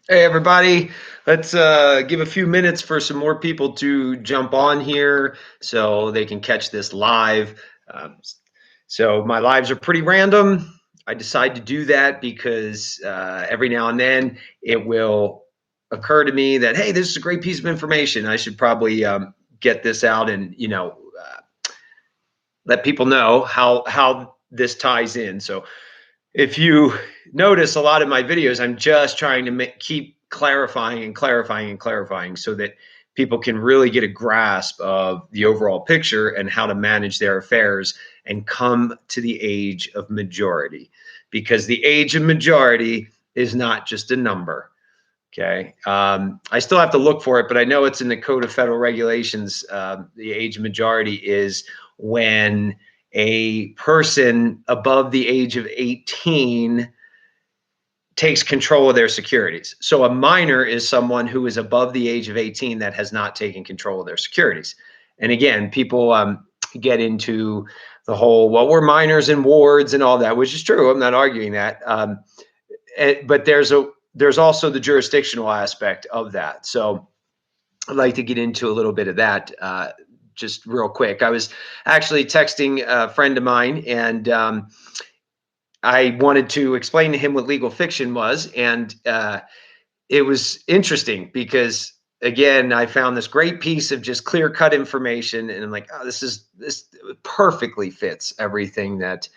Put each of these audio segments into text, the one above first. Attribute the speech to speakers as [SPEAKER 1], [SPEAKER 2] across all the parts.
[SPEAKER 1] Hey, everybody. Let's give a few minutes for some more people to jump on here so they can catch this live. Um, so my lives are pretty random. I decide to do that because every now and then it will occur to me that, hey, this is a great piece of information. I should probably get this out and, let people know how this ties in. So if you notice a lot of my videos, I'm just trying to keep clarifying and clarifying and clarifying so that people can really get a grasp of the overall picture and how to manage their affairs and come to the age of majority. Because the age of majority is not just a number. Okay. I still have to look for it, but I know it's in the Code of Federal Regulations. The age of majority is when a person above the age of 18 takes control of their securities. So a minor is someone who is above the age of 18 that has not taken control of their securities. And again, people get into the whole, well, we're minors in wards and all that, which is true. I'm not arguing that. But there's also the jurisdictional aspect of that. So I'd like to get into a little bit of that just real quick. I was actually texting a friend of mine, and I wanted to explain to him what legal fiction was, and it was interesting because again, I found this great piece of just clear-cut information, and I'm like, oh, this perfectly fits everything that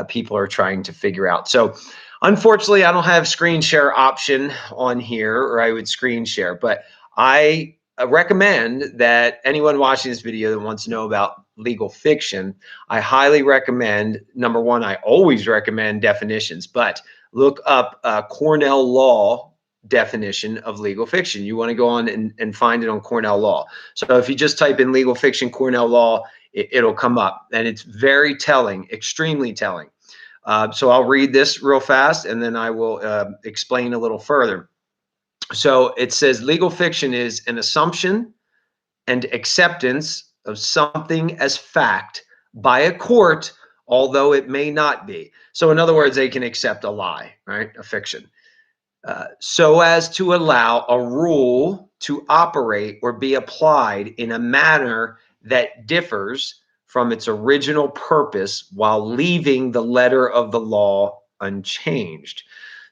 [SPEAKER 1] people are trying to figure out. So unfortunately, I don't have screen share option on here, or I would screen share, but I recommend that anyone watching this video that wants to know about legal fiction, I highly recommend, number one, I always recommend definitions, but look up Cornell Law definition of legal fiction. You want to go on and find it on Cornell Law. So if you just type in legal fiction, Cornell Law, it'll come up, and it's very telling, extremely telling. So I'll read this real fast, and then I will explain a little further. So it says legal fiction is an assumption and acceptance of something as fact by a court, although it may not be. So in other words, they can accept a lie, right? A fiction. So as to allow a rule to operate or be applied in a manner that differs from its original purpose while leaving the letter of the law unchanged.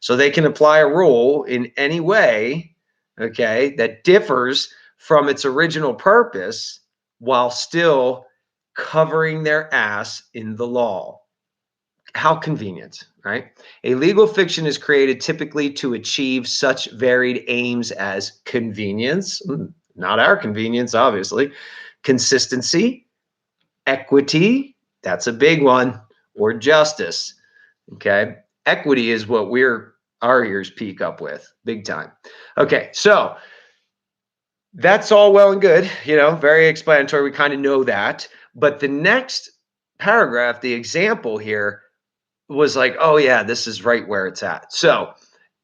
[SPEAKER 1] So they can apply a rule in any way, okay, that differs from its original purpose while still covering their ass in the law. How convenient, right? A legal fiction is created typically to achieve such varied aims as convenience, not our convenience, obviously, consistency, equity, that's a big one, or justice. Okay. Equity is what our ears peak up with big time. Okay. So that's all well and good, very explanatory. We kind of know that. But the next paragraph, the example here, was like, oh yeah, this is right where it's at. So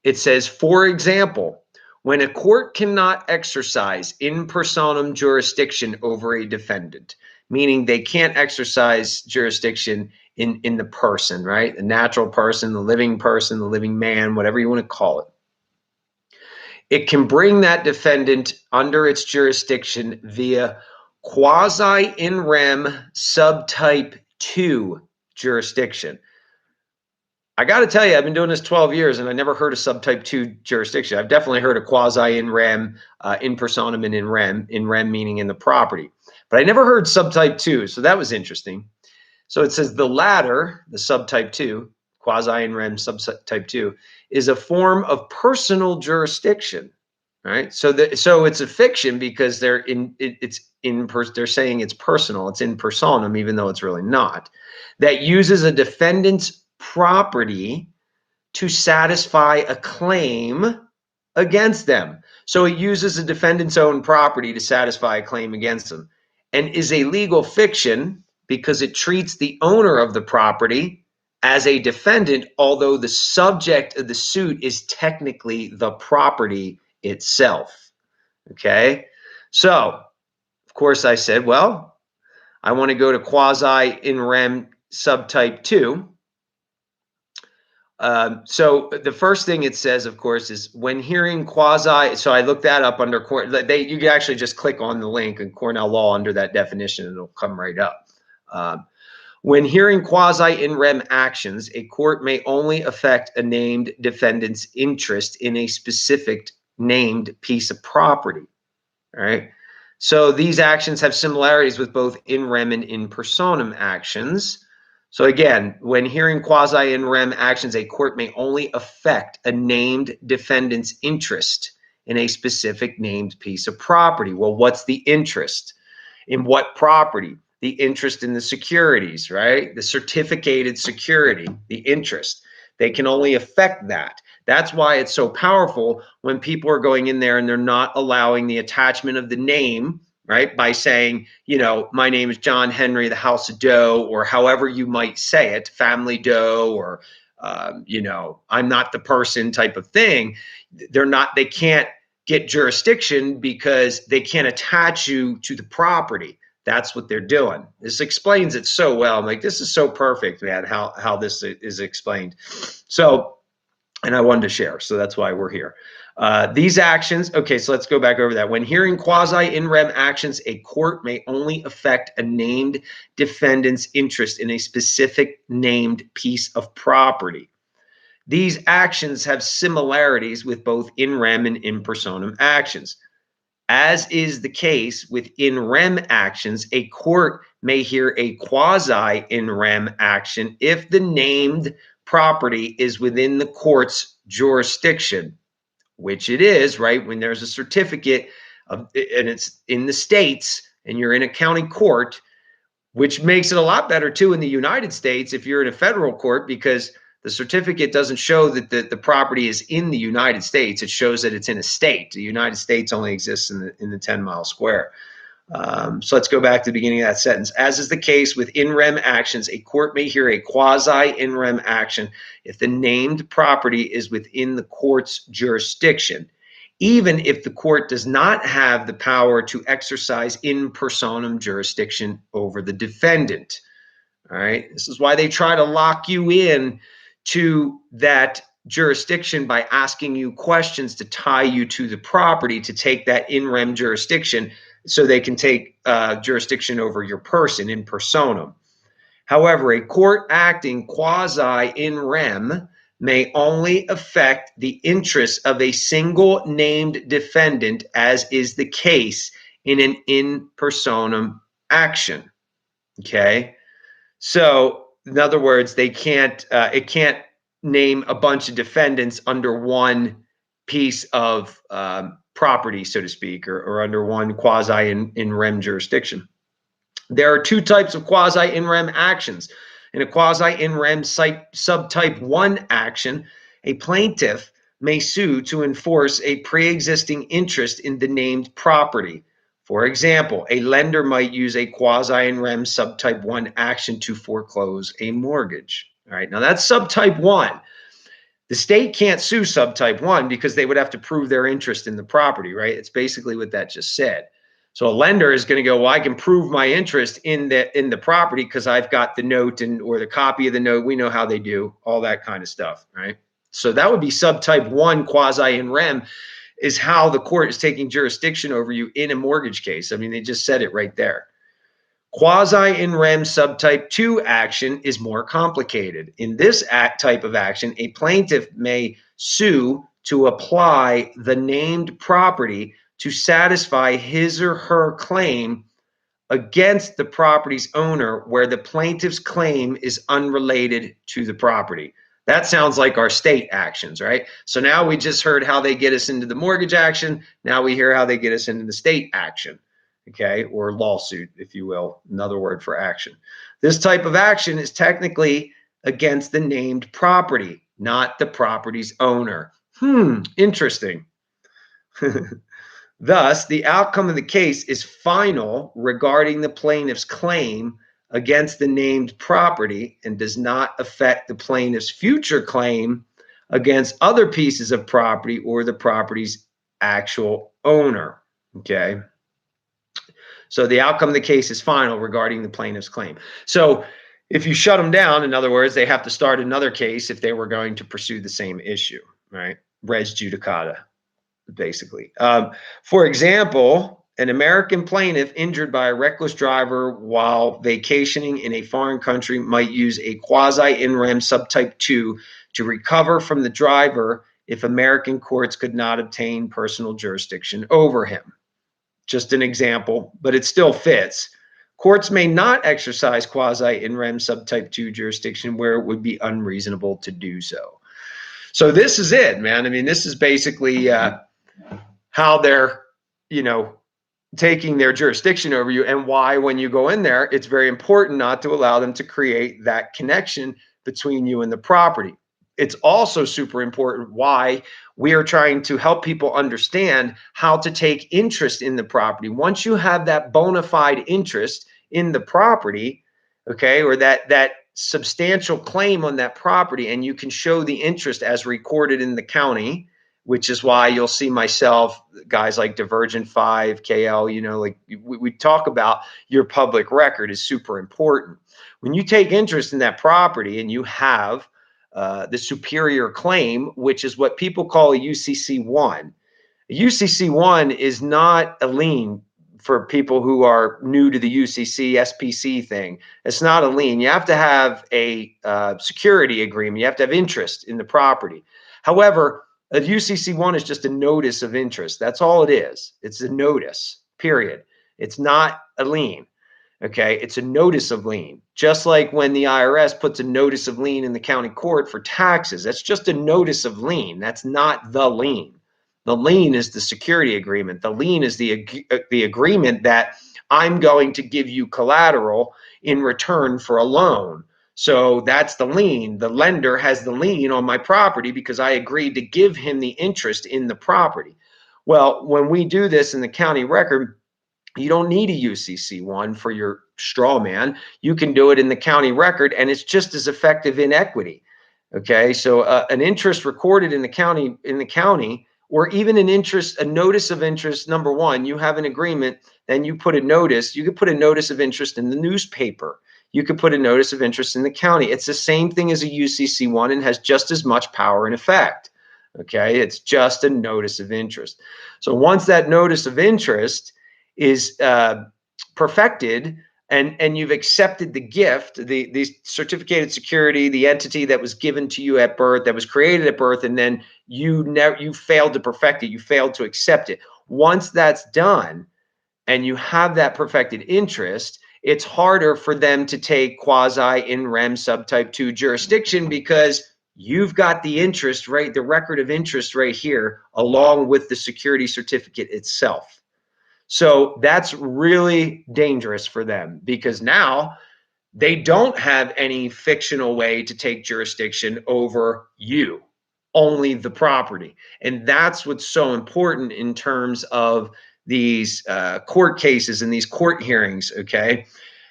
[SPEAKER 1] it says, for example, when a court cannot exercise in personam jurisdiction over a defendant, meaning they can't exercise jurisdiction in the person, right? The natural person, the living man, whatever you want to call it. It can bring that defendant under its jurisdiction via quasi-in rem subtype 2 jurisdiction. I got to tell you, I've been doing this 12 years and I never heard of subtype 2 jurisdiction. I've definitely heard of quasi-in rem, in personam, and in rem meaning in the property. But I never heard subtype 2, so that was interesting. So it says the latter, the subtype 2, quasi-in rem subtype 2, is a form of personal jurisdiction, right? So it's a fiction because they're saying it's personal, it's in personam, even though it's really not. That uses a defendant's property to satisfy a claim against them. So it uses a defendant's own property to satisfy a claim against them, and is a legal fiction because it treats the owner of the property as a defendant, although the subject of the suit is technically the property itself. Okay. So of course I said, well, I want to go to quasi-in rem subtype 2. So the first thing it says, of course, is when hearing quasi. So I looked that up under you can actually just click on the link in Cornell Law under that definition, and it'll come right up. When hearing quasi-in rem actions, a court may only affect a named defendant's interest in a specific named piece of property. All right. So these actions have similarities with both in rem and in personam actions. So again, when hearing quasi-in rem actions, a court may only affect a named defendant's interest in a specific named piece of property. Well, what's the interest? In what property? The interest in the securities, right? The certificated security, the interest. They can only affect that. That's why it's so powerful when people are going in there and they're not allowing the attachment of the name, right? By saying, you know, my name is John Henry, the House of Doe, or however you might say it, Family Doe, or, you know, I'm not the person type of thing. They can't get jurisdiction because they can't attach you to the property. That's what they're doing. This explains it so well. I'm like, this is so perfect, man, how this is explained. So, and I wanted to share, so that's why we're here. These actions, okay, so let's go back over that. When hearing quasi-in rem actions, a court may only affect a named defendant's interest in a specific named piece of property. These actions have similarities with both in rem and in personam actions. As is the case with in rem actions, a court may hear a quasi-in rem action if the named property is within the court's jurisdiction, which it is, right? When there's a certificate and it's in the states and you're in a county court, which makes it a lot better too in the United States if you're in a federal court, because the certificate doesn't show that the property is in the United States. It shows that it's in a state. The United States only exists in the 10-mile square. So let's go back to the beginning of that sentence. As is the case with in rem actions, a court may hear a quasi-in rem action if the named property is within the court's jurisdiction, even if the court does not have the power to exercise in personam jurisdiction over the defendant. All right. This is why they try to lock you in to that jurisdiction by asking you questions to tie you to the property to take that in rem jurisdiction, so they can take jurisdiction over your person in personam. However, a court acting quasi-in rem may only affect the interests of a single named defendant, as is the case in an in personam action. Okay. So in other words, it can't name a bunch of defendants under one piece of property, so to speak, or under one quasi-in rem jurisdiction. There are two types of quasi-in rem actions. In a quasi-in rem subtype 1 action, a plaintiff may sue to enforce a pre-existing interest in the named property. For example, a lender might use a quasi-in rem subtype 1 action to foreclose a mortgage. All right, now that's subtype 1. The state can't sue subtype 1 because they would have to prove their interest in the property, right? It's basically what that just said. So a lender is going to go, well, I can prove my interest in the property because I've got the note or the copy of the note. We know how they do all that kind of stuff, right? So that would be subtype 1 quasi-in rem, is how the court is taking jurisdiction over you in a mortgage case. I mean, they just said it right there. Quasi-in rem subtype 2 action is more complicated. In this type of action, a plaintiff may sue to apply the named property to satisfy his or her claim against the property's owner where the plaintiff's claim is unrelated to the property. That sounds like our state actions, right? So now we just heard how they get us into the mortgage action. Now we hear how they get us into the state action, okay, or lawsuit, if you will, another word for action. This type of action is technically against the named property, not the property's owner. Interesting. Thus, the outcome of the case is final regarding the plaintiff's claim against the named property and does not affect the plaintiff's future claim against other pieces of property or the property's actual owner. Okay. So the outcome of the case is final regarding the plaintiff's claim. So If you shut them down, in other words, they have to start another case if they were going to pursue the same issue, right? Res judicata, basically. For example, an American plaintiff injured by a reckless driver while vacationing in a foreign country might use a quasi-in rem subtype 2 to recover from the driver if American courts could not obtain personal jurisdiction over him. Just an example, but it still fits. Courts may not exercise quasi-in rem subtype 2 jurisdiction where it would be unreasonable to do so. So this is it, man. I mean, this is basically how they're, taking their jurisdiction over you, and why when you go in there, it's very important not to allow them to create that connection between you and the property. It's also super important why we are trying to help people understand how to take interest in the property. Once you have that bona fide interest in the property, okay, or that substantial claim on that property, and you can show the interest as recorded in the county, which is why you'll see myself, guys like Divergent 5, KL, like we talk about your public record is super important. When you take interest in that property and you have the superior claim, which is what people call a UCC1. A UCC1 is not a lien for people who are new to the UCC SPC thing. It's not a lien. You have to have a security agreement. You have to have interest in the property. However, a UCC1 is just a notice of interest. That's all it is. It's a notice, period. It's not a lien. Okay, it's a notice of lien. Just like when the IRS puts a notice of lien in the county court for taxes, that's just a notice of lien. That's not the lien. The lien is the security agreement. The lien is the agreement that I'm going to give you collateral in return for a loan. So that's the lien. The lender has the lien on my property because I agreed to give him the interest in the property. Well, when we do this in the county record, you don't need a UCC1 for your straw man. You can do it in the county record, and it's just as effective in equity. Okay, so an interest recorded in the county, or even a notice of interest. Number one, you have an agreement, then you put a notice. You could put a notice of interest in the newspaper. You could put a notice of interest in the county. It's the same thing as a UCC1 and has just as much power and effect. Okay, it's just a notice of interest. So once that notice of interest is perfected, and you've accepted the gift, the certificated security, the entity that was given to you at birth, that was created at birth, and then you failed to perfect it, you failed to accept it. Once that's done, and you have that perfected interest, it's harder for them to take quasi-in rem subtype 2 jurisdiction because you've got the interest, right, the record of interest right here, along with the security certificate itself. So that's really dangerous for them because now they don't have any fictional way to take jurisdiction over you, only the property. And that's what's so important in terms of these court cases and these court hearings, okay?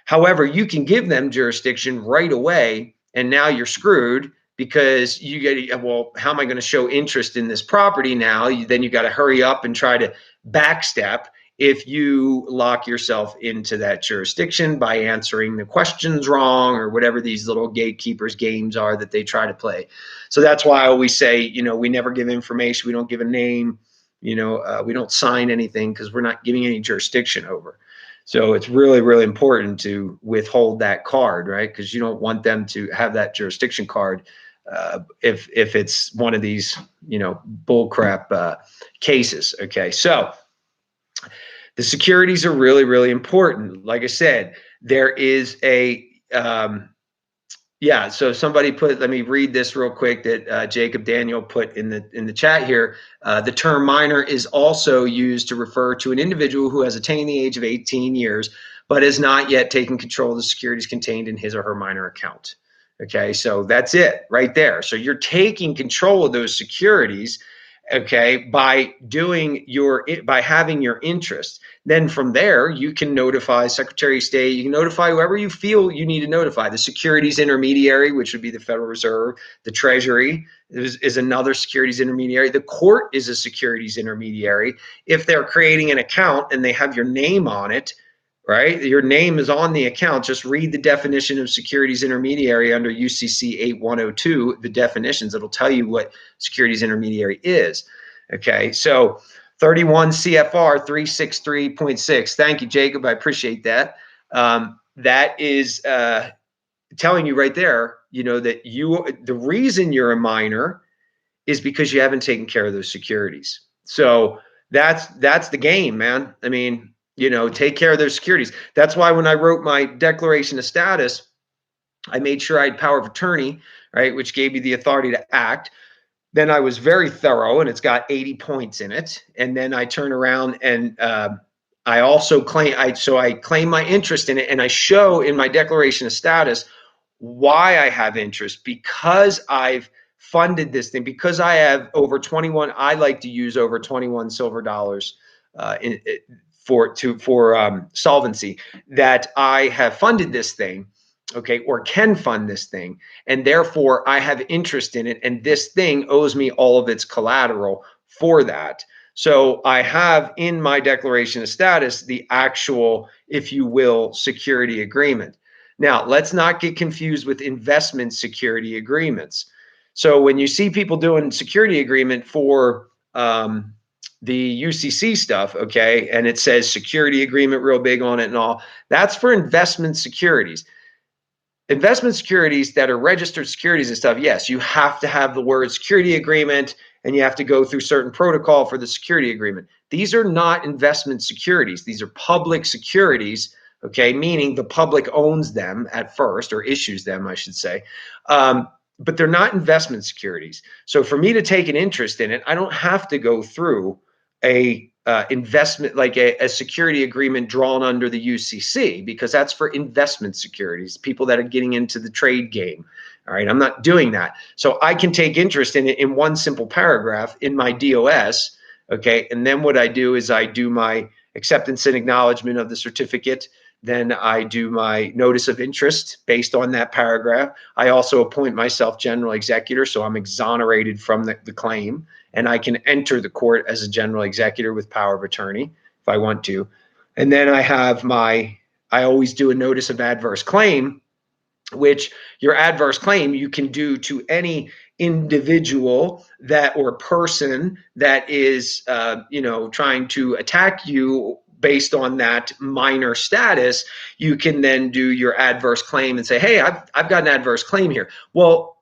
[SPEAKER 1] However, you can give them jurisdiction right away, and now you're screwed because you get, well, how am I going to show interest in this property now? Then you got to hurry up and try to backstep if you lock yourself into that jurisdiction by answering the questions wrong or whatever these little gatekeepers games are that they try to play. So that's why I always say, we never give information. We don't give a name. We don't sign anything because we're not giving any jurisdiction over. So it's really, really important to withhold that card, right? Because you don't want them to have that jurisdiction card if it's one of these, bullcrap cases. Okay, so the securities are really, really important. Like I said, there is a so somebody let me read this real quick that Jacob Daniel put in the chat here. The term minor is also used to refer to an individual who has attained the age of 18 years, but has not yet taken control of the securities contained in his or her minor account. Okay, so that's it right there. So you're taking control of those securities, okay, by having your interest. Then from there, you can notify Secretary of State, you can notify whoever you feel you need to notify. The securities intermediary, which would be the Federal Reserve, the Treasury is another securities intermediary. The court is a securities intermediary. If they're creating an account and they have your name on it, right? Your name is on the account. Just read the definition of securities intermediary under UCC 8102, the definitions. It'll tell you what securities intermediary is. Okay, so 31 CFR 363.6. Thank you, Jacob. I appreciate that. That is telling you right there, that the reason you're a minor is because you haven't taken care of those securities. So that's the game, man. I mean, take care of those securities. That's why when I wrote my declaration of status, I made sure I had power of attorney, right, which gave you the authority to act. Then I was very thorough, and it's got 80 points in it. And then I turn around and I also claim I claim my interest in it, and I show in my declaration of status why I have interest, because I've funded this thing, because I have over 21. I like to use over 21 silver dollars for solvency, that I have funded this thing, okay, or can fund this thing, and therefore I have interest in it, and this thing owes me all of its collateral for that. So I have in my declaration of status the actual, if you will, security agreement. Now, let's not get confused with investment security agreements. So when you see people doing security agreement for the UCC stuff, okay, and it says security agreement real big on it and all, that's for investment securities. Investment securities that are registered securities and stuff, yes, you have to have the word security agreement, and you have to go through certain protocol for the security agreement. These are not investment securities. These are public securities, okay, meaning the public owns them at first, or issues them, I should say. But they're not investment securities. So for me to take an interest in it, I don't have to go through a investment, like a security agreement drawn under the UCC, because that's for investment securities, people that are getting into the trade game. All right, I'm not doing that. So I can take interest in it in one simple paragraph in my DOS, okay? And then what I do is I do my acceptance and acknowledgement of the certificate. Then I do my notice of interest based on that paragraph. I also appoint myself general executor, so I'm exonerated from the claim, and I can enter the court as a general executor with power of attorney if I want to. And then I always do a notice of adverse claim, which your adverse claim you can do to any individual that or person that is trying to attack you based on that minor status. You can then do your adverse claim and say, hey, I've got an adverse claim here. Well,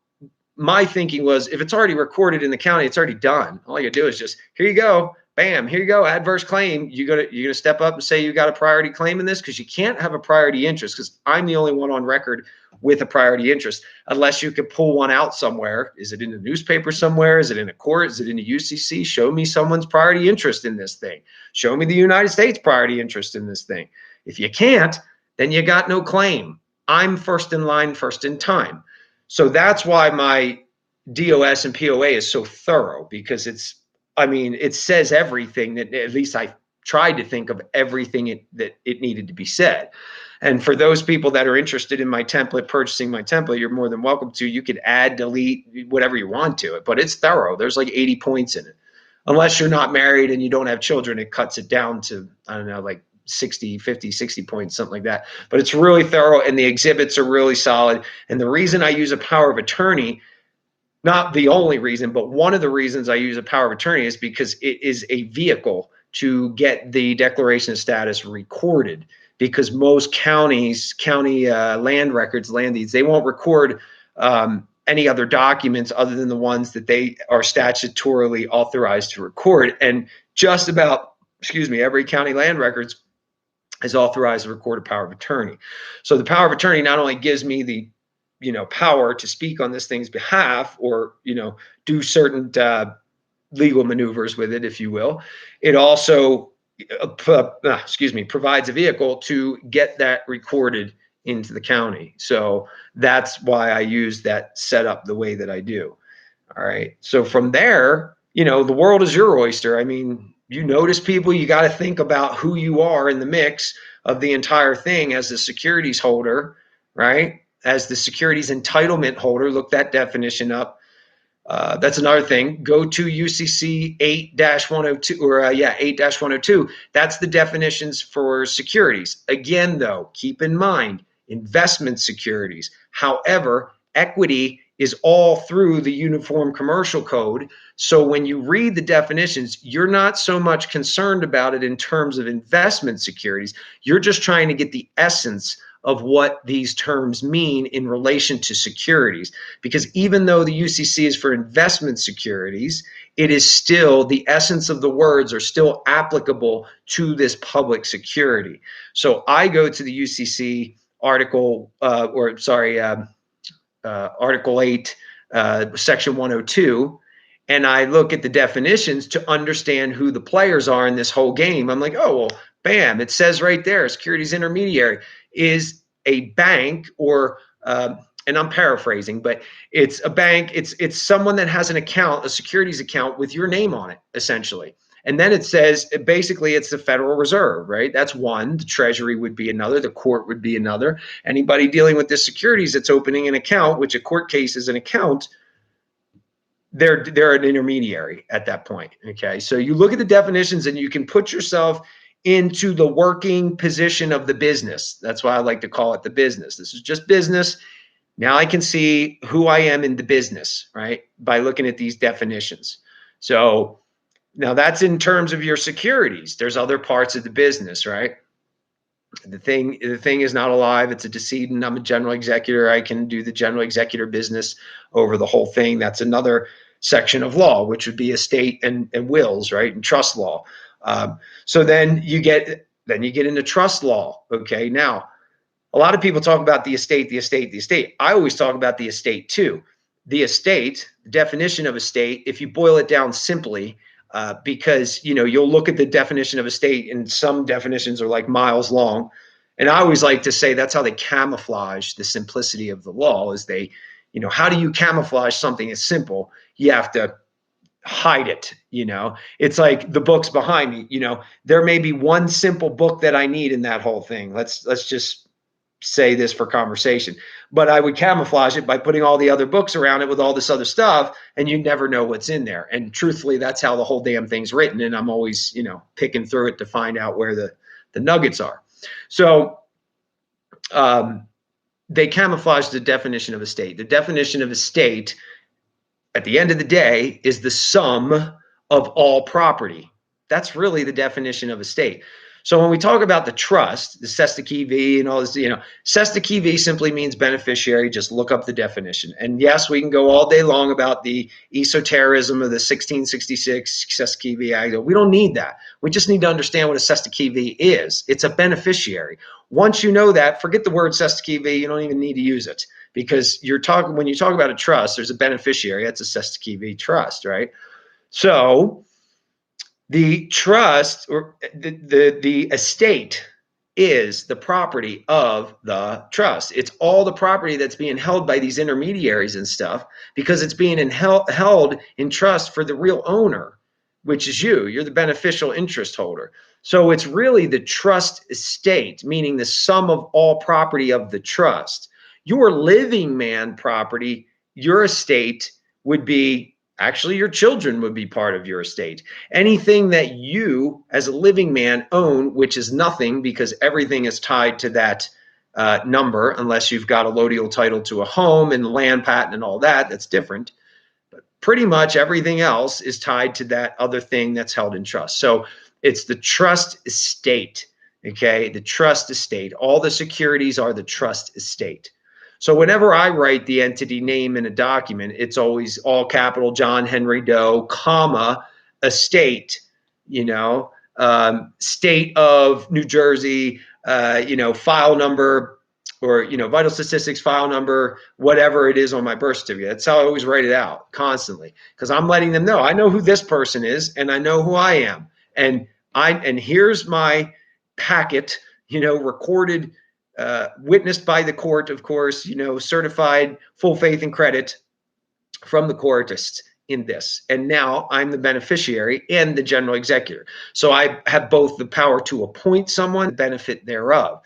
[SPEAKER 1] my thinking was, if it's already recorded in the county, it's already done. All you do is just, here you go, bam, here you go, adverse claim. You're gonna step up and say you got a priority claim in this, because you can't have a priority interest, because I'm the only one on record with a priority interest, unless you could pull one out somewhere. Is it in the newspaper somewhere? Is it in a court? Is it in a UCC? Show me someone's priority interest in this thing. Show me the United States priority interest in this thing. If you can't, then you got no claim. I'm first in line, first in time. So that's why my DOS and POA is so thorough, because it says everything that, at least I tried to think of everything that it needed to be said. And for those people that are interested in my template, purchasing my template, you're more than welcome to. You could add, delete, whatever you want to it, but it's thorough. There's like 80 points in it. Unless you're not married and you don't have children, it cuts it down to, I don't know, like 60, 50, 60 points, something like that. But it's really thorough, and the exhibits are really solid. And the reason I use a power of attorney, not the only reason, but one of the reasons I use a power of attorney, is because it is a vehicle to get the declaration of status recorded. Because most county land records, land deeds, they won't record any other documents other than the ones that they are statutorily authorized to record. And just about, every county land records is authorized to record a power of attorney. So the power of attorney not only gives me the power to speak on this thing's behalf, or do certain legal maneuvers with it, if you will, it also provides a vehicle to get that recorded into the county. So that's why I use that setup the way that I do. All right. So from there, the world is your oyster. I mean, you notice people, you got to think about who you are in the mix of the entire thing as the securities holder, right? As the securities entitlement holder, look that definition up. That's another thing. Go to UCC 8-102 or 8-102. That's the definitions for securities. Again, though, keep in mind investment securities. However, equity is all through the Uniform Commercial Code. So when you read the definitions, you're not so much concerned about it in terms of investment securities. You're just trying to get the essence of what these terms mean in relation to securities. Because even though the UCC is for investment securities, it is still, the essence of the words are still applicable to this public security. So I go to the UCC article, Article 8, Section 102, and I look at the definitions to understand who the players are in this whole game. I'm like, oh, well, bam, it says right there, securities intermediary is a bank or, and I'm paraphrasing, but it's a bank, it's someone that has an account, a securities account with your name on it, essentially. And then it says, basically, it's the Federal Reserve, right? That's one. The Treasury would be another. The court would be another. Anybody dealing with the securities that's opening an account, which a court case is an account, they're an intermediary at that point, okay? So you look at the definitions and you can put yourself into the working position of the business. That's why I like to call it the business. This is just business. Now I can see who I am in the business, right? By looking at these definitions. So now that's in terms of your securities. There's other parts of the business, right? The thing is not alive. It's a decedent. I'm a general executor. I can do the general executor business over the whole thing. That's another section of law, which would be estate and wills, right? And trust law. So then you get into trust law. Okay. Now, a lot of people talk about the estate, the estate, the estate. I always talk about the estate too. The estate, the definition of estate, if you boil it down simply, because you'll look at the definition of estate and some definitions are like miles long. And I always like to say that's how they camouflage the simplicity of the law is they, how do you camouflage something as simple? You have to hide it. It's like the books behind me, there may be one simple book that I need in that whole thing. Let's just say this for conversation, but I would camouflage it by putting all the other books around it with all this other stuff, and you never know what's in there. And truthfully, that's how the whole damn thing's written. And I'm always, picking through it to find out where the nuggets are. So they camouflage the definition of estate. The definition of estate, at the end of the day, is the sum of all property. That's really the definition of estate. So when we talk about the trust, the Sesta Kiwi and all this, Sesta Kiwi simply means beneficiary. Just look up the definition. And yes, we can go all day long about the esotericism of the 1666 Sesta Kiwi Act. We don't need that. We just need to understand what a Sesta Kiwi is. It's a beneficiary. Once you know that, forget the word Sesta Kiwi. You don't even need to use it because when you talk about a trust, there's a beneficiary. That's a Sesta Kiwi trust, right? So the trust or the estate is the property of the trust. It's all the property that's being held by these intermediaries and stuff because it's being held in trust for the real owner, which is you. You're the beneficial interest holder. So it's really the trust estate, meaning the sum of all property of the trust. Your living man property, your estate would be, actually, your children would be part of your estate. Anything that you, as a living man, own, which is nothing because everything is tied to that number, unless you've got a lodial title to a home and land patent and all that, that's different. But pretty much everything else is tied to that other thing that's held in trust. So it's the trust estate, okay? The trust estate. All the securities are the trust estate. So whenever I write the entity name in a document, it's always all capital John Henry Doe, comma, estate, state of New Jersey, file number or, vital statistics file number, whatever it is on my birth certificate. That's how I always write it out constantly because I'm letting them know I know who this person is and I know who I am. And here's my packet, recorded, witnessed by the court, of course, certified full faith and credit from the courtists in this. And now I'm the beneficiary and the general executor. So I have both the power to appoint someone, the benefit thereof.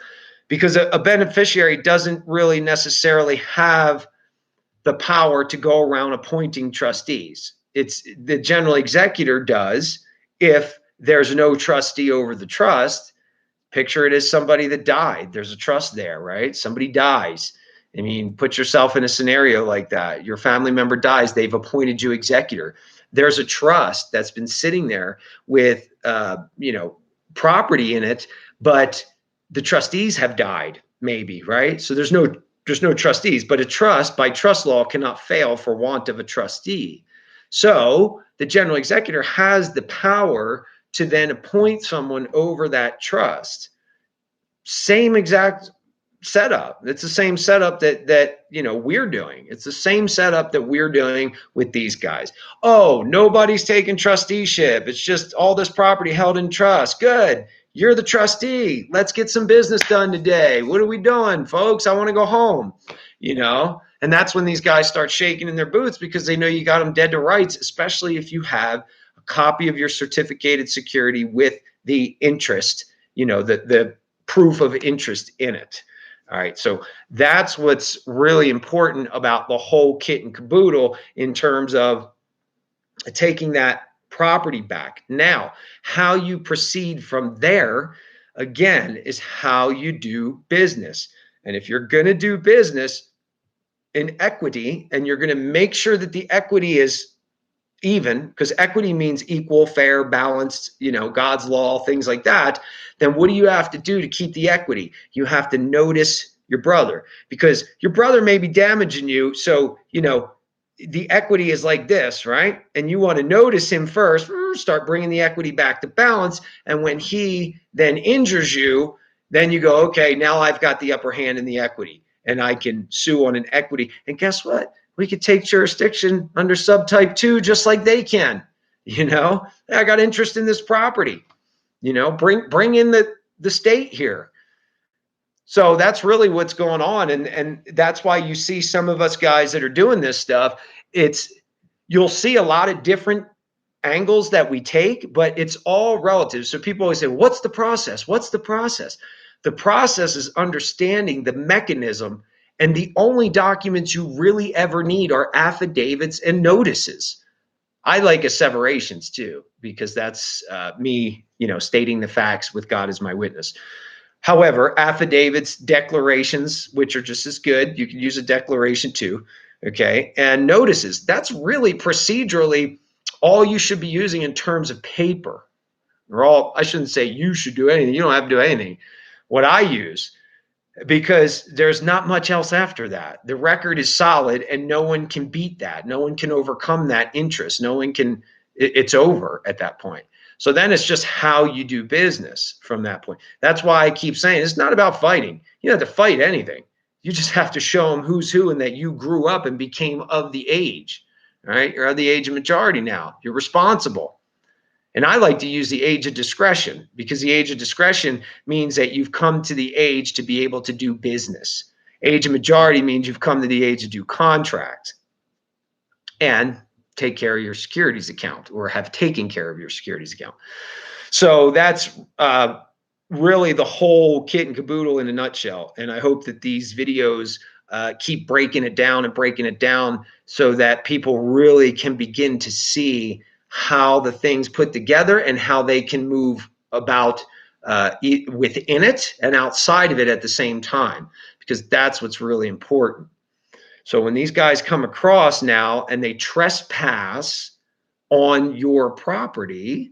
[SPEAKER 1] Because a beneficiary doesn't really necessarily have the power to go around appointing trustees. It's the general executor does if there's no trustee over the trust. Picture it as somebody that died. There's a trust there, right? Somebody dies. I mean, put yourself in a scenario like that. Your family member dies. They've appointed you executor. There's a trust that's been sitting there with, property in it, but the trustees have died, maybe, right? So there's no trustees, but a trust by trust law cannot fail for want of a trustee. So the general executor has the power to then appoint someone over that trust. Same exact setup. It's the same setup that we're doing. It's the same setup that we're doing with these guys. Oh, nobody's taking trusteeship. It's just all this property held in trust. Good. You're the trustee. Let's get some business done today. What are we doing, folks? I want to go home. And that's when these guys start shaking in their boots, because they know you got them dead to rights, especially if you have a copy of your certificated security with the interest, the proof of interest in it. All right, so that's what's really important about the whole kit and caboodle in terms of taking that property back. Now, how you proceed from there, again, is how you do business. And if you're going to do business in equity, and you're going to make sure that the equity is even, because equity means equal, fair, balanced, God's law, things like that, then what do you have to do to keep the equity? You have to notice your brother, because your brother may be damaging you. So, the equity is like this, right? And you want to notice him first, start bringing the equity back to balance. And when he then injures you, then you go, okay, now I've got the upper hand in the equity and I can sue on an equity. And guess what? We could take jurisdiction under subtype 2 just like they can. I got interest in this property. Bring in the state here. So that's really what's going on. And that's why you see some of us guys that are doing this stuff. You'll see a lot of different angles that we take, but it's all relative. So people always say, what's the process? What's the process? The process is understanding the mechanism. And the only documents you really ever need are affidavits and notices. I like asseverations too, because that's me, stating the facts with God as my witness. However, affidavits, declarations, which are just as good, you can use a declaration too, okay? And notices, that's really procedurally all you should be using in terms of paper. I shouldn't say you should do anything. You don't have to do anything. What I use, because there's not much else after that. The record is solid and no one can beat that. No one can overcome that interest. It's over at that point. So then it's just how you do business from that point. That's why I keep saying it's not about fighting. You don't have to fight anything. You just have to show them who's who and that you grew up and became of the age. All right. You're of the age of majority now. You're responsible. And I like to use the age of discretion, because the age of discretion means that you've come to the age to be able to do business. Age of majority means you've come to the age to do contracts and take care of your securities account, or have taken care of your securities account. So that's really the whole kit and caboodle in a nutshell. And I hope that these videos keep breaking it down so that people really can begin to see how the things put together and how they can move about within it and outside of it at the same time, because that's what's really important. So when these guys come across now and they trespass on your property,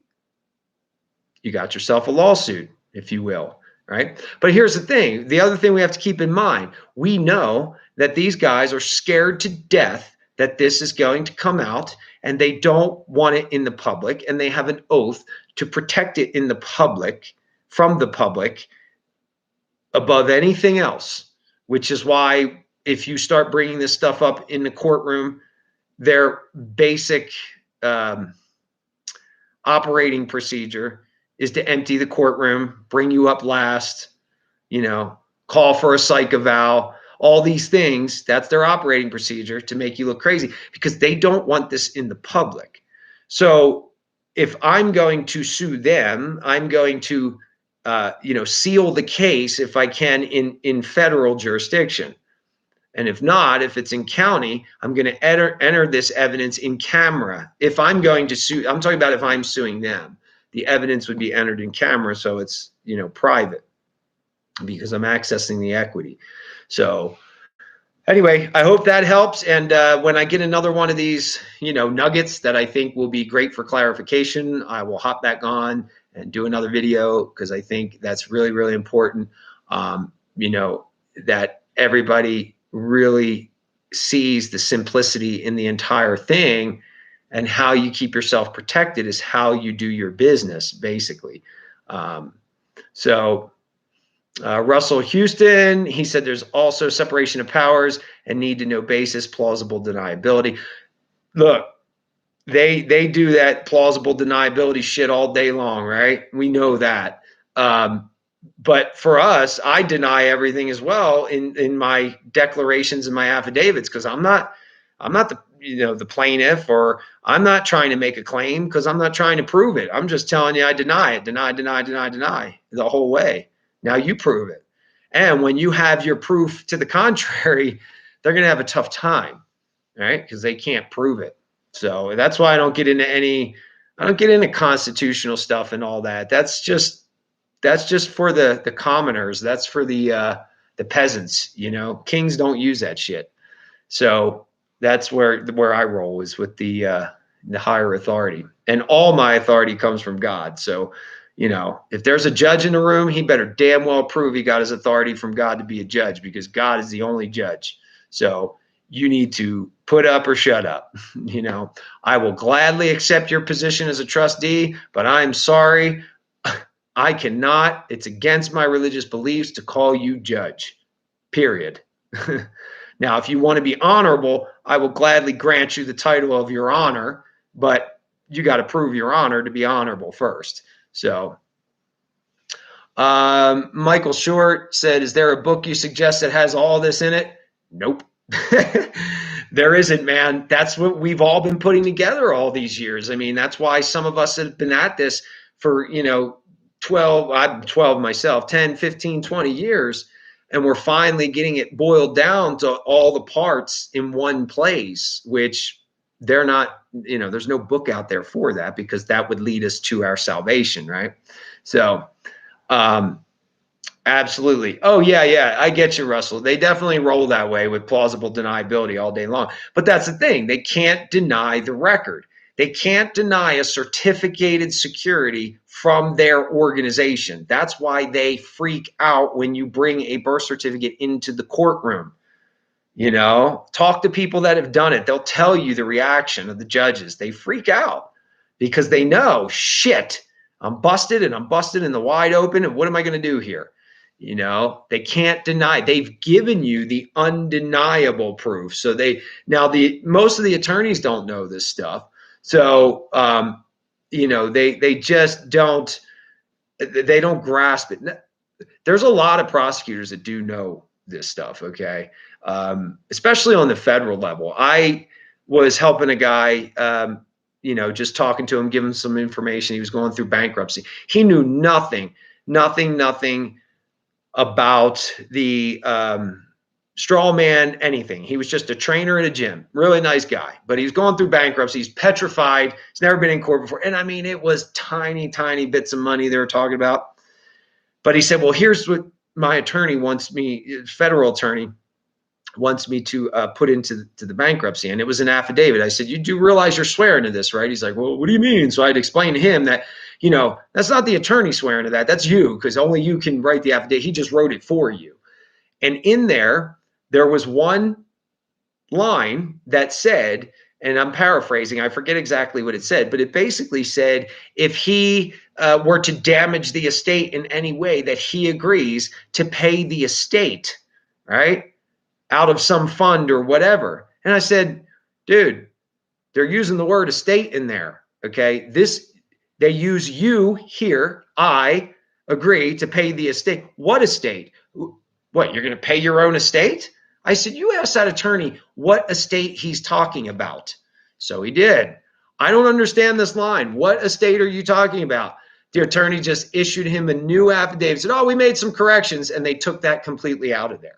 [SPEAKER 1] you got yourself a lawsuit, if you will, right? But here's the thing. The other thing we have to keep in mind, we know that these guys are scared to death that this is going to come out, and they don't want it in the public, and they have an oath to protect it in the public, from the public, above anything else, which is why if you start bringing this stuff up in the courtroom, their basic operating procedure is to empty the courtroom, bring you up last, call for a psych eval, all these things. That's their operating procedure, to make you look crazy, because they don't want this in the public. So if I'm going to sue them, I'm going to seal the case if I can in federal jurisdiction. And if not, if it's in county, I'm going to enter this evidence in camera. If I'm going to sue, I'm talking about if I'm suing them, the evidence would be entered in camera, so it's, you know, private, because I'm accessing the equity. So anyway, I hope that helps. And when I get another one of these, you know, nuggets that I think will be great for clarification, I will hop back on and do another video, because I think that's really, really important. You know, that everybody really sees the simplicity in the entire thing, and how you keep yourself protected is how you do your business, basically. So Russell Houston, he said there's also separation of powers and need to know basis, plausible deniability. Look, they do that plausible deniability shit all day long, right? We know that. But for us, I deny everything as well in my declarations and my affidavits, because I'm not the, you know, the plaintiff, or I'm not trying to make a claim, because I'm not trying to prove it. I'm just telling you I deny it, deny the whole way. Now you prove it. And when you have your proof to the contrary, they're going to have a tough time, right? Because they can't prove it. So that's why I don't get into constitutional stuff and all that. That's just for the commoners. That's for the peasants, you know. Kings don't use that shit. So that's where I roll, is with the higher authority. And all my authority comes from God. So, you know, if there's a judge in the room, he better damn well prove he got his authority from God to be a judge, because God is the only judge. So you need to put up or shut up. You know, I will gladly accept your position as a trustee, but I'm sorry, I cannot. It's against my religious beliefs to call you judge, period. Now, if you want to be honorable, I will gladly grant you the title of your honor, but you got to prove your honor to be honorable first. So Michael Short said, is there a book you suggest that has all this in it? Nope. There isn't, man. That's what we've all been putting together all these years. I mean, that's why some of us have been at this for, you know, 12, I'm 12 myself, 10, 15, 20 years. And we're finally getting it boiled down to all the parts in one place, which they're not, you know, there's no book out there for that, because that would lead us to our salvation, right? So, absolutely. Oh, yeah, I get you, Russell. They definitely roll that way with plausible deniability all day long. But that's the thing. They can't deny the record. They can't deny a certificated security from their organization. That's why they freak out when you bring a birth certificate into the courtroom. You know, talk to people that have done it. They'll tell you the reaction of the judges. They freak out because they know, shit, I'm busted in the wide open. And what am I going to do here? You know, they can't deny. They've given you the undeniable proof. So most of the attorneys don't know this stuff. So, you know, they just don't grasp it. There's a lot of prosecutors that do know this stuff. Okay. Especially on the federal level. I was helping a guy, you know, just talking to him, giving him some information. He was going through bankruptcy. He knew nothing about the straw man, anything. He was just a trainer at a gym. Really nice guy. But he's going through bankruptcy. He's petrified. He's never been in court before. And I mean, it was tiny bits of money they were talking about. But he said, well, here's what my attorney wants me, federal attorney, wants me to put into the bankruptcy. And it was an affidavit. I said, you do realize you're swearing to this, right? He's like, well, what do you mean? So I'd explain to him that, you know, that's not the attorney swearing to that. That's you, because only you can write the affidavit. He just wrote it for you. And in there was one line that said, and I'm paraphrasing, I forget exactly what it said, but it basically said, if he were to damage the estate in any way, that he agrees to pay the estate, right, out of some fund or whatever. And I said, dude, they're using the word estate in there, okay? They use you here. I agree to pay the estate. What estate? What, you're going to pay your own estate? I said, you ask that attorney what estate he's talking about. So he did. I don't understand this line. What estate are you talking about? The attorney just issued him a new affidavit. Said, oh, we made some corrections. And they took that completely out of there.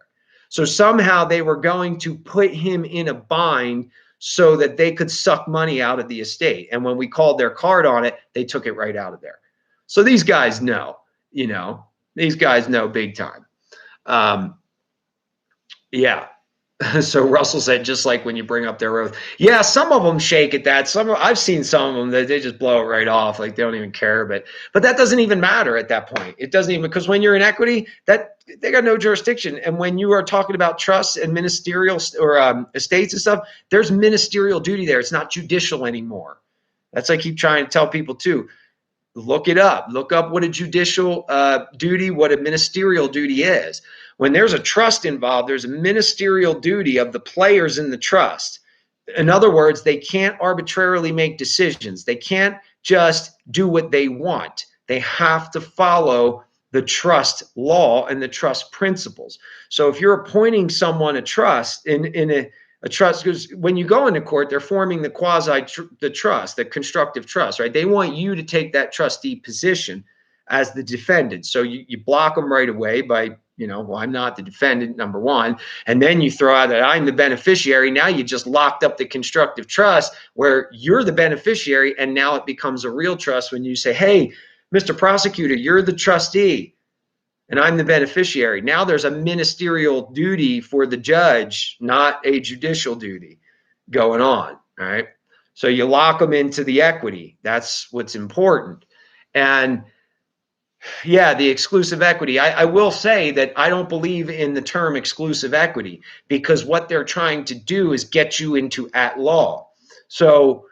[SPEAKER 1] So somehow they were going to put him in a bind so that they could suck money out of the estate. And when we called their card on it, they took it right out of there. So these guys know, these guys know big time. Yeah. So Russell said, just like when you bring up their oath. Yeah, some of them shake at that. I've seen some of them that they just blow it right off, like they don't even care. But that doesn't even matter at that point. It doesn't even, because when you're in equity, that they got no jurisdiction. And when you are talking about trusts and ministerial or estates and stuff, there's ministerial duty there. It's not judicial anymore. That's I keep trying to tell people too. Look it up. Look up what a judicial duty, what a ministerial duty is. When there's a trust involved, there's a ministerial duty of the players in the trust. In other words, they can't arbitrarily make decisions. They can't just do what they want. They have to follow the trust law and the trust principles. So if you're appointing someone a trust in a trust, because when you go into court, they're forming the trust, the constructive trust, right? They want you to take that trustee position as the defendant. So you block them right away by, well, I'm not the defendant, number one. And then you throw out that I'm the beneficiary. Now you just locked up the constructive trust where you're the beneficiary. And now it becomes a real trust when you say, hey, Mr. Prosecutor, you're the trustee and I'm the beneficiary. Now there's a ministerial duty for the judge, not a judicial duty going on. All right. So you lock them into the equity. That's what's important. And yeah, the exclusive equity. I will say that I don't believe in the term exclusive equity, because what they're trying to do is get you into at law. So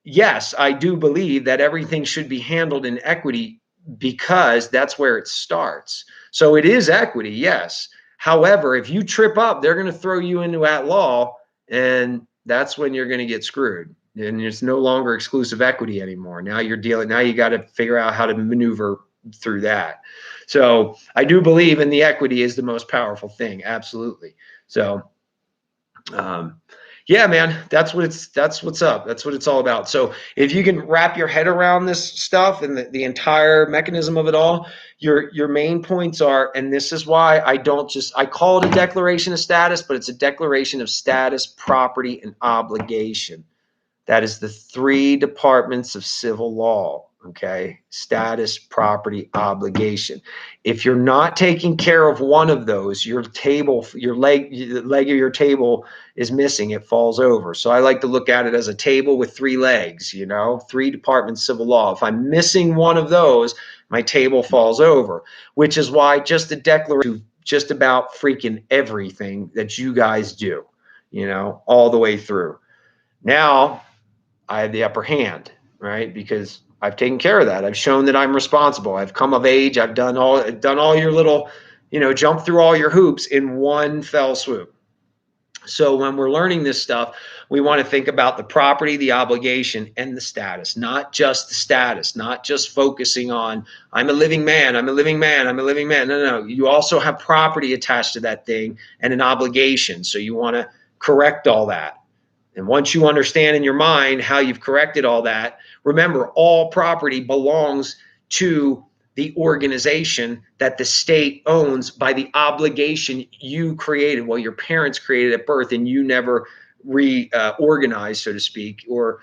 [SPEAKER 1] yes, I do believe that everything should be handled in equity because that's where it starts. So it is equity, yes. However, if you trip up, they're going to throw you into at law, and that's when you're going to get screwed. And it's no longer exclusive equity anymore. Now you're dealing. Now you got to figure out how to maneuver through that. So I do believe in the equity is the most powerful thing. Absolutely. So, yeah, man, that's what's up. That's what it's all about. So if you can wrap your head around this stuff and the entire mechanism of it all, your main points are, and this is why I call it a declaration of status, but it's a declaration of status, property, and obligation. That is the three departments of civil law. Okay, status, property, obligation. If you're not taking care of one of those, your leg of your table is missing. It falls over. So I like to look at it as a table with three legs, three departments of civil law. If I'm missing one of those, my table falls over, which is why just a declaration just about freaking everything that you guys do, all the way through. Now I have the upper hand, right? Because I've taken care of that. I've shown that I'm responsible. I've come of age. I've done all your little, jump through all your hoops in one fell swoop. So when we're learning this stuff, we want to think about the property, the obligation, and the status, not just the status, not just focusing on, I'm a living man, I'm a living man, I'm a living man. No. You also have property attached to that thing and an obligation. So you want to correct all that. And once you understand in your mind how you've corrected all that, remember, all property belongs to the organization that the state owns by the obligation you created, well, your parents created at birth, and you never reorganized, so to speak, or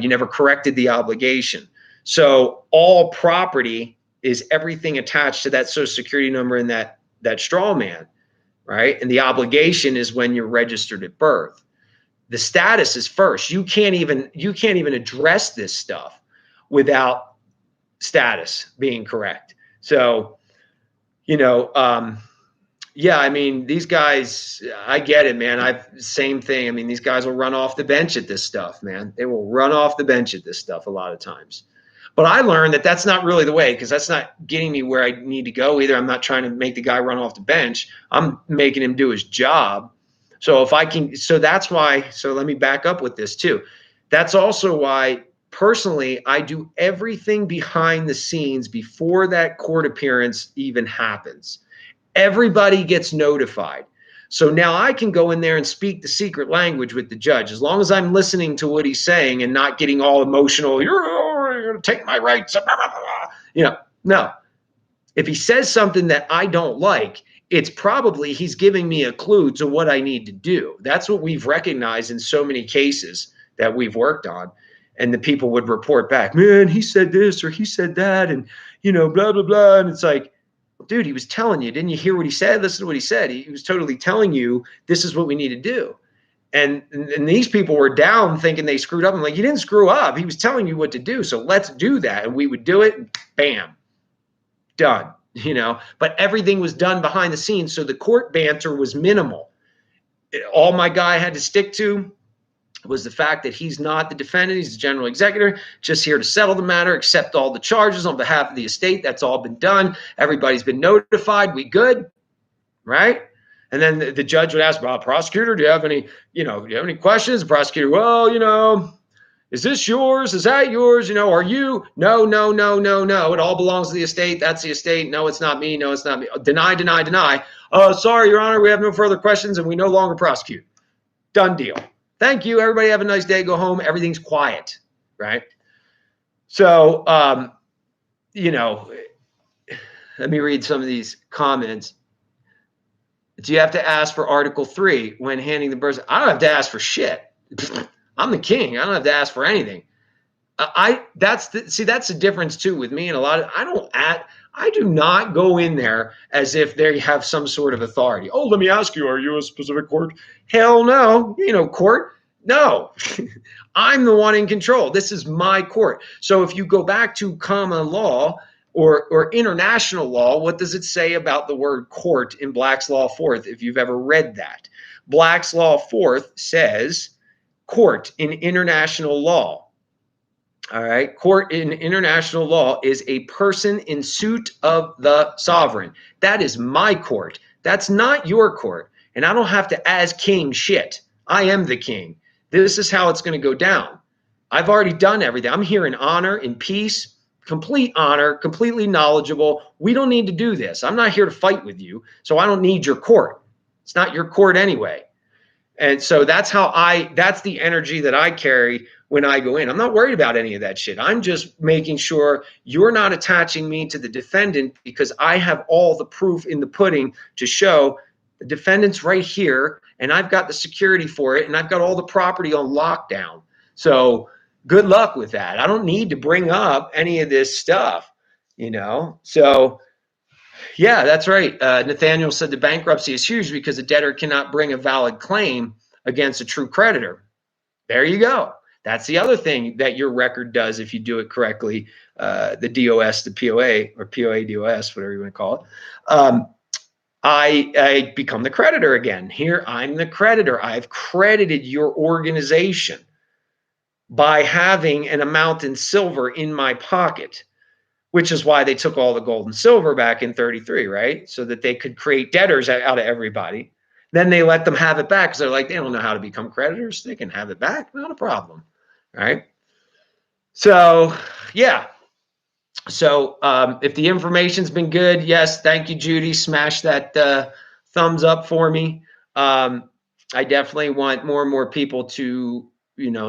[SPEAKER 1] you never corrected the obligation. So all property is everything attached to that Social Security number and that straw man, right? And the obligation is when you're registered at birth. The status is first. You can't even address this stuff without status being correct. So, yeah, I mean, these guys, I get it, man. Same thing. I mean, these guys will run off the bench at this stuff, man. They will run off the bench at this stuff a lot of times. But I learned that that's not really the way, because that's not getting me where I need to go either. I'm not trying to make the guy run off the bench. I'm making him do his job. So if I can, so that's why, so let me back up with this too. That's also why personally, I do everything behind the scenes before that court appearance even happens. Everybody gets notified. So now I can go in there and speak the secret language with the judge, as long as I'm listening to what he's saying and not getting all emotional. You're going to take my rights. No. If he says something that I don't like, it's probably he's giving me a clue to what I need to do. That's what we've recognized in so many cases that we've worked on. And the people would report back, man, he said this or he said that, and blah blah blah. And it's like, dude, he was telling you. Didn't you hear what he said? Listen to what he said. He was totally telling you this is what we need to do. And these people were down thinking they screwed up. I'm like, you didn't screw up. He was telling you what to do. So let's do that. And we would do it. And bam, done. But everything was done behind the scenes. So the court banter was minimal. All my guy had to stick to was the fact that he's not the defendant. He's the general executor, just here to settle the matter, accept all the charges on behalf of the estate. That's all been done. Everybody's been notified. We good, right? And then the judge would ask, well, prosecutor, do you have any, do you have any questions? The prosecutor, well, is this yours? Is that yours? Are you? No. It all belongs to the estate. That's the estate. No, it's not me. No, it's not me. Deny, deny, deny. Sorry, Your Honor, we have no further questions and we no longer prosecute. Done deal. Thank you. Everybody have a nice day. Go home. Everything's quiet, right? So, let me read some of these comments. Do you have to ask for Article 3 when handing the person? I don't have to ask for shit. I'm the king. I don't have to ask for anything. That's the difference too with me and a lot of, I do not go in there as if they have some sort of authority. Oh, let me ask you, are you a specific court? Hell no. Court? No. I'm the one in control. This is my court. So if you go back to common law or international law, what does it say about the word court in Black's Law Fourth, if you've ever read that? Black's Law Fourth says court in international law. All right. Court in international law is a person in suit of the sovereign. That is my court. That's not your court. And I don't have to as king shit. I am the king. This is how it's going to go down. I've already done everything. I'm here in honor, in peace, complete honor, completely knowledgeable. We don't need to do this. I'm not here to fight with you. So I don't need your court. It's not your court anyway. And so that's the energy that I carry when I go in. I'm not worried about any of that shit. I'm just making sure you're not attaching me to the defendant because I have all the proof in the pudding to show the defendant's right here and I've got the security for it and I've got all the property on lockdown. So good luck with that. I don't need to bring up any of this stuff, So yeah, that's right. Nathaniel said the bankruptcy is huge because the debtor cannot bring a valid claim against a true creditor. There you go. That's the other thing that your record does if you do it correctly. The DOS, the POA, or POA DOS, whatever you want to call it. I become the creditor again. Here, I'm the creditor. I've credited your organization by having an amount in silver in my pocket, which is why they took all the gold and silver back in 33, right? So that they could create debtors out of everybody. Then they let them have it back because they're like, they don't know how to become creditors. They can have it back. Not a problem, right? So, yeah. So if the information's been good, yes, thank you, Judy. Smash that thumbs up for me. I definitely want more and more people to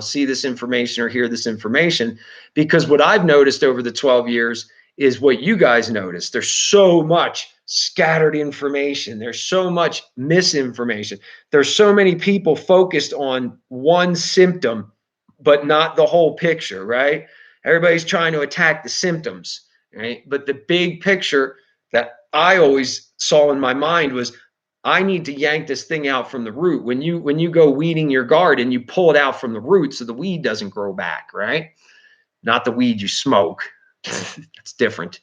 [SPEAKER 1] see this information or hear this information, because what I've noticed over the 12 years is what you guys noticed. There's so much scattered information. There's so much misinformation. There's so many people focused on one symptom, but not the whole picture, right? Everybody's trying to attack the symptoms, right? But the big picture that I always saw in my mind was, I need to yank this thing out from the root. When you go weeding your garden, you pull it out from the root so the weed doesn't grow back, right? Not the weed you smoke. That's different.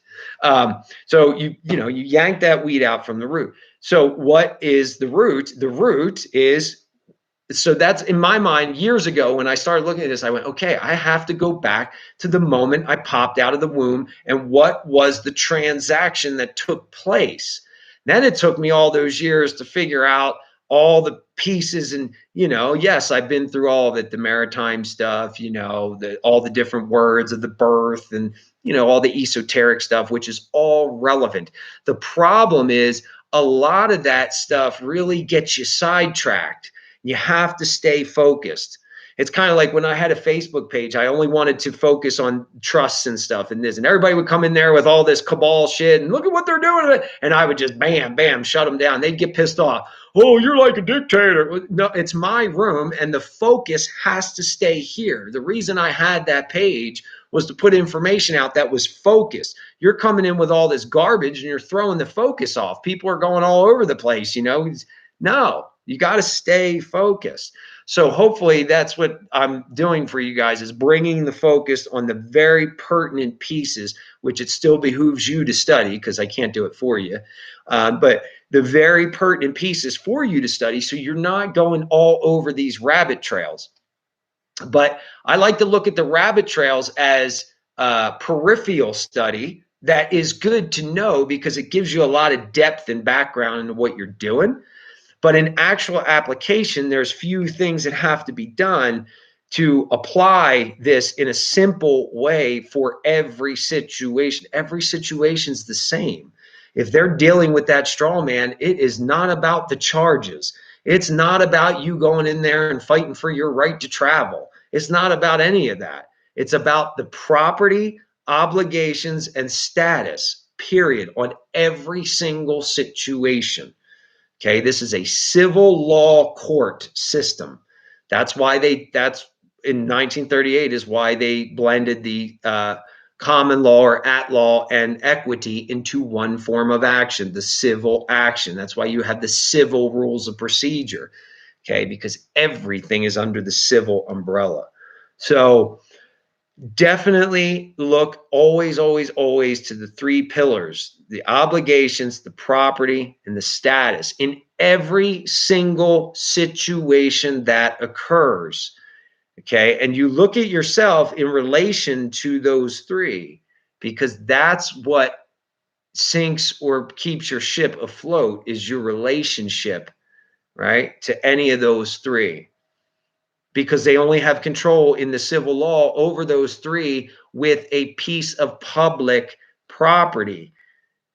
[SPEAKER 1] So you yank that weed out from the root. So what is the root? The root is, so that's in my mind years ago when I started looking at this, I went, okay, I have to go back to the moment I popped out of the womb and what was the transaction that took place. Then it took me all those years to figure out all the pieces and, yes, I've been through all of it, the maritime stuff, all the different words of the birth and, all the esoteric stuff, which is all relevant. The problem is a lot of that stuff really gets you sidetracked. You have to stay focused. It's kind of like when I had a Facebook page, I only wanted to focus on trusts and stuff and this, and everybody would come in there with all this cabal shit and look at what they're doing. And I would just bam, bam, shut them down. They'd get pissed off. Oh, you're like a dictator. No, it's my room, and the focus has to stay here. The reason I had that page was to put information out that was focused. You're coming in with all this garbage and you're throwing the focus off. People are going all over the place, you know. No, you got to stay focused. So hopefully that's what I'm doing for you guys, is bringing the focus on the very pertinent pieces, which it still behooves you to study because I can't do it for you. But the very pertinent pieces for you to study, so you're not going all over these rabbit trails. But I like to look at the rabbit trails as a peripheral study that is good to know because it gives you a lot of depth and background into what you're doing. But in actual application, there's few things that have to be done to apply this in a simple way for every situation. Every situation's the same. If they're dealing with that straw man, it is not about the charges. It's not about you going in there and fighting for your right to travel. It's not about any of that. It's about the property, obligations, and status, period, on every single situation. Okay, this is a civil law court system. That's why that's in 1938 is why they blended the common law or at law and equity into one form of action, the civil action. That's why you have the civil rules of procedure, okay, because everything is under the civil umbrella. So definitely look always, always, always to the three pillars: the obligations, the property, and the status in every single situation that occurs. Okay. And you look at yourself in relation to those three, because that's what sinks or keeps your ship afloat, is your relationship, right, to any of those three. Because they only have control in the civil law over those three with a piece of public property,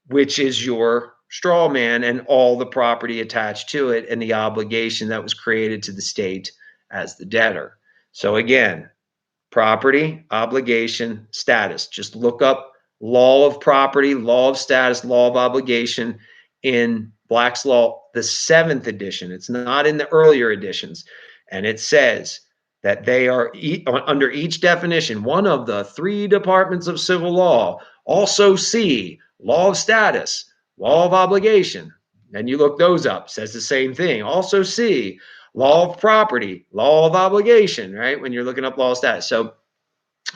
[SPEAKER 1] which is your straw man and all the property attached to it and the obligation that was created to the state as the debtor. So again, property, obligation, status. Just look up law of property, law of status, law of obligation in Black's Law, the 7th edition. It's not in the earlier editions. And it says that they are under each definition, one of the three departments of civil law. Also see law of status, law of obligation. And you look those up, says the same thing. Also see law of property, law of obligation, right? When you're looking up law of status. So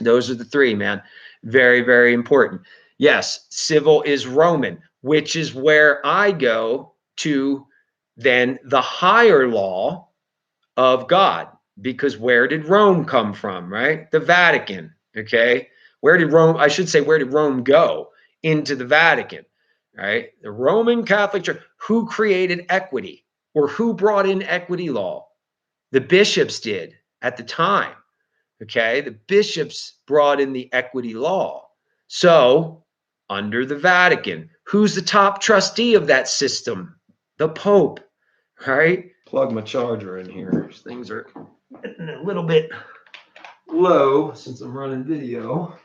[SPEAKER 1] those are the three, man. Very, very important. Yes, civil is Roman, which is where I go to then the higher law of God, because where did Rome come from, right? The Vatican, okay? Where did Rome go? Into the Vatican, right? The Roman Catholic Church. Who created equity, or who brought in equity law? The bishops did at the time, okay? The bishops brought in the equity law. So under the Vatican, who's the top trustee of that system? The Pope, right? Plug my charger in here. Things are getting a little bit low since I'm running video.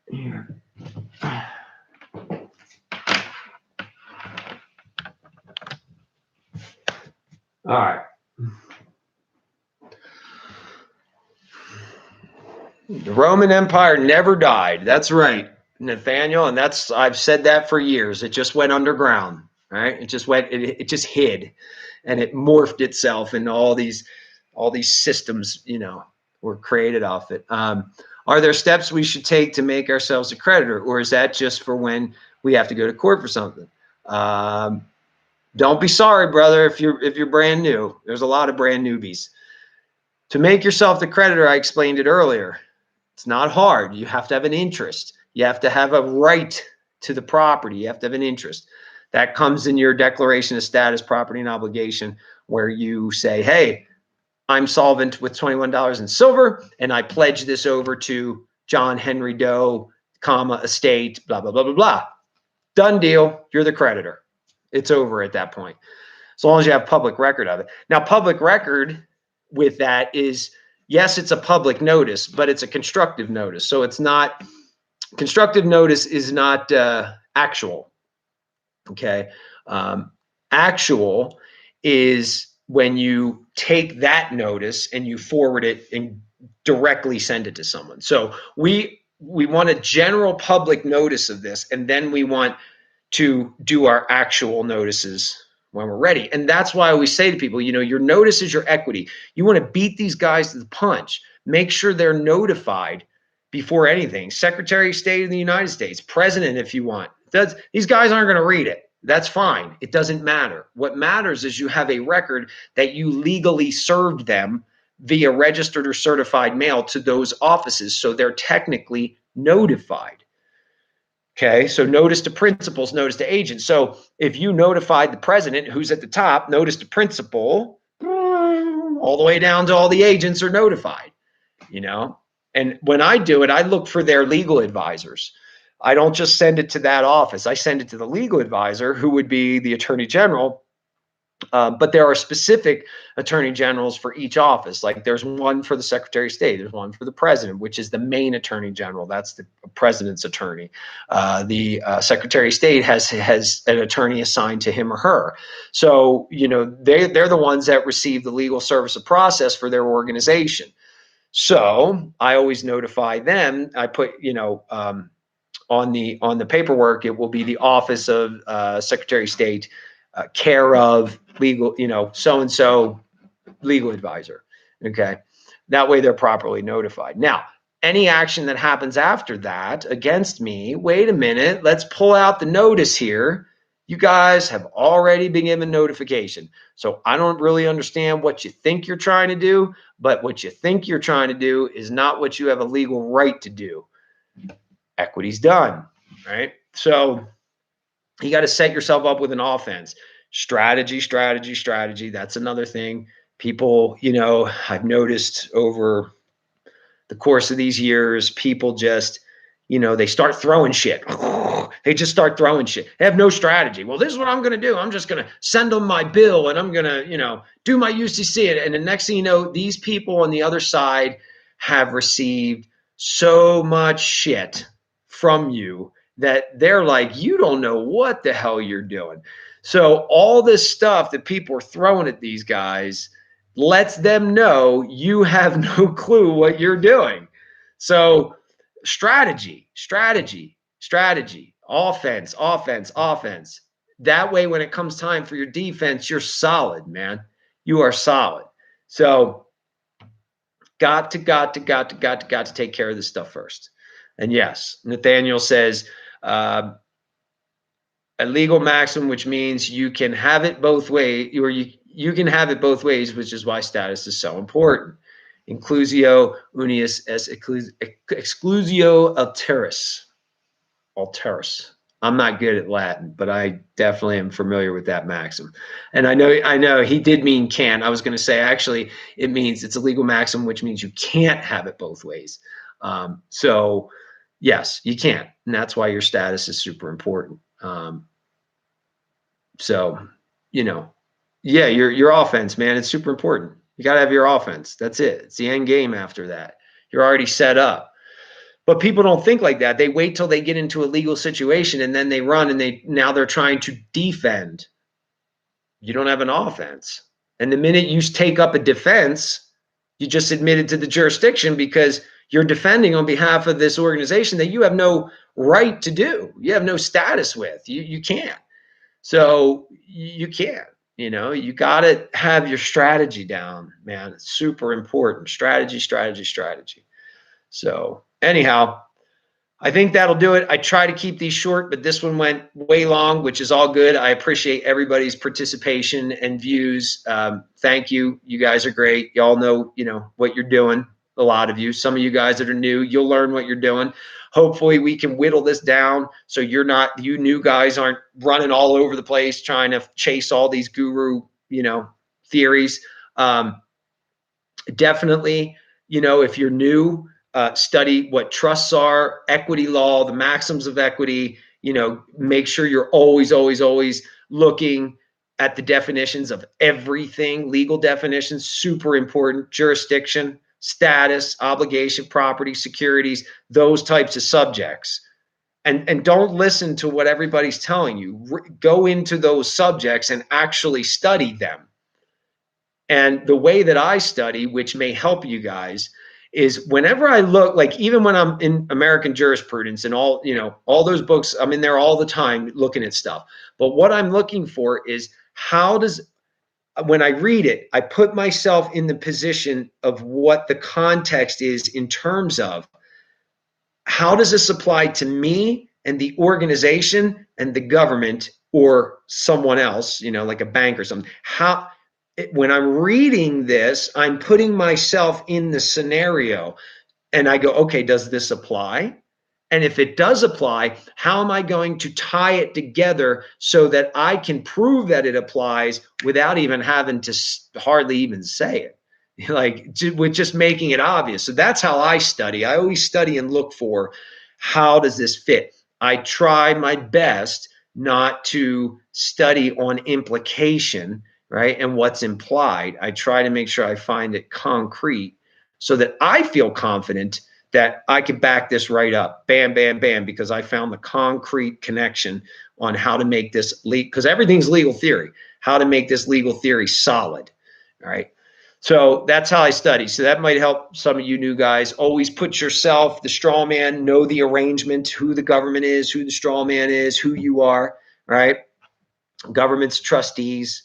[SPEAKER 1] Here. All right. The Roman Empire never died. That's right, Nathaniel. And I've said that for years. It just went underground, right? It just hid, and it morphed itself into all these systems, were created off it. Are there steps we should take to make ourselves a creditor, or is that just for when we have to go to court for something? Don't be sorry, brother, if you're brand new. There's a lot of brand newbies. To make yourself the creditor, I explained it earlier. It's not hard. You have to have an interest. You have to have a right to the property. You have to have an interest. That comes in your declaration of status, property, and obligation, where you say, hey, I'm solvent with $21 in silver, and I pledge this over to John Henry Doe, estate, blah, blah, blah, blah, blah. Done deal. You're the creditor. It's over at that point, as long as you have public record of it. Now, public record with that is, yes, it's a public notice, but it's a constructive notice. So it's not, constructive notice is not actual. Okay. Actual is when you take that notice and you forward it and directly send it to someone. So we want a general public notice of this, and then we want to do our actual notices when we're ready. And that's why we say to people, your notice is your equity. You want to beat these guys to the punch. Make sure they're notified before anything. Secretary of State of the United States, president, if you want. These guys aren't going to read it. That's fine. It doesn't matter. What matters is you have a record that you legally served them via registered or certified mail to those offices. So they're technically notified. Okay, so notice to principals, notice to agents. So if you notified the president, who's at the top, notice to principal, all the way down to all the agents are notified, And when I do it, I look for their legal advisors. I don't just send it to that office. I send it to the legal advisor, who would be the attorney general. But there are specific attorney generals for each office. Like there's one for the Secretary of State. There's one for the president, which is the main attorney general. That's the president's attorney. The Secretary of State has an attorney assigned to him or her. So, they're the ones that receive the legal service of process for their organization. So I always notify them. I put, on the paperwork, it will be the Office of Secretary of State, care of legal, so-and-so legal advisor. Okay. That way they're properly notified. Now, any action that happens after that against me, wait a minute, let's pull out the notice here. You guys have already been given notification. So I don't really understand what you think you're trying to do, but what you think you're trying to do is not what you have a legal right to do. Equity's done, right? So you got to set yourself up with an offense. Strategy. That's another thing. People, I've noticed over the course of these years, people just, they start throwing shit. They just start throwing shit. They have no strategy. Well, this is what I'm going to do. I'm just going to send them my bill and I'm going to, do my UCC. And the next thing you know, these people on the other side have received so much shit from you that they're like, you don't know what the hell you're doing. So all this stuff that people are throwing at these guys lets them know you have no clue what you're doing. So strategy, offense. That way, when it comes time for your defense, you're solid, man. You are solid. So got to take care of this stuff first. And yes, Nathaniel says, a legal maxim, which means you can have it both ways, or you can have it both ways, which is why status is so important. Inclusio unius est exclusio alteris. I'm not good at Latin, but I definitely am familiar with that maxim. And I know he did mean can. I was going to say, actually, it means it's a legal maxim, which means you can't have it both ways. So yes, you can't. And that's why your status is super important. So, yeah, your offense, man, it's super important. You got to have your offense. That's it. It's the end game after that. You're already set up. But people don't think like that. They wait till they get into a legal situation and then they run and now they're trying to defend. You don't have an offense. And the minute you take up a defense, you just admitted to the jurisdiction because you're defending on behalf of this organization that you have no right to do. You have no status with. You can't. So you can't. You got to have your strategy down, man. It's super important. Strategy. So anyhow, I think that'll do it. I try to keep these short, but this one went way long, which is all good. I appreciate everybody's participation and views. Thank you. You guys are great. Y'all know, what you're doing. A lot of you. Some of you guys that are new, you'll learn what you're doing. Hopefully we can whittle this down so you new guys aren't running all over the place trying to chase all these guru, theories. Definitely, if you're new, study what trusts are, equity law, the maxims of equity, make sure you're always looking at the definitions of everything, legal definitions, super important, jurisdiction, status, obligation, property, securities, those types of subjects. And don't listen to what everybody's telling you. Go into those subjects and actually study them. And the way that I study, which may help you guys, is whenever I look, like even when I'm in American jurisprudence and all, all those books, I'm in there all the time looking at stuff. But what I'm looking for is when I read it, I put myself in the position of what the context is in terms of how does this apply to me and the organization and the government or someone else, like a bank or something. When I'm reading this, I'm putting myself in the scenario and I go, okay, does this apply? And if it does apply, how am I going to tie it together so that I can prove that it applies without even having to hardly even say it? Like with just making it obvious. So that's how I study. I always study and look for how does this fit? I try my best not to study on implication, right? And what's implied. I try to make sure I find it concrete so that I feel confident that I can back this right up. Bam, bam, bam, because I found the concrete connection on how to make this legal, because everything's legal theory, how to make this legal theory solid, all right? So that's how I study. So that might help some of you new guys. Always put yourself, the straw man, know the arrangement, who the government is, who the straw man is, who you are, right? Government's trustees,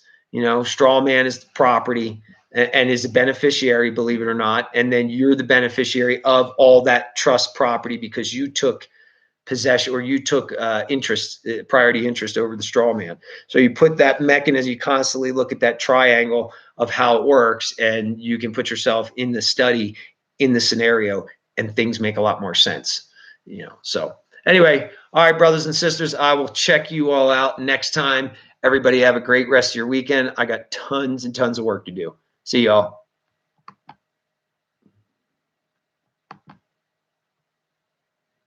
[SPEAKER 1] straw man is the property and is a beneficiary, believe it or not. And then you're the beneficiary of all that trust property because you took possession or you took priority interest over the straw man. So you put that mechanism, you constantly look at that triangle of how it works, and you can put yourself in the study, in the scenario, and things make a lot more sense. So anyway, all right, brothers and sisters, I will check you all out next time. Everybody have a great rest of your weekend. I got tons and tons of work to do. See y'all.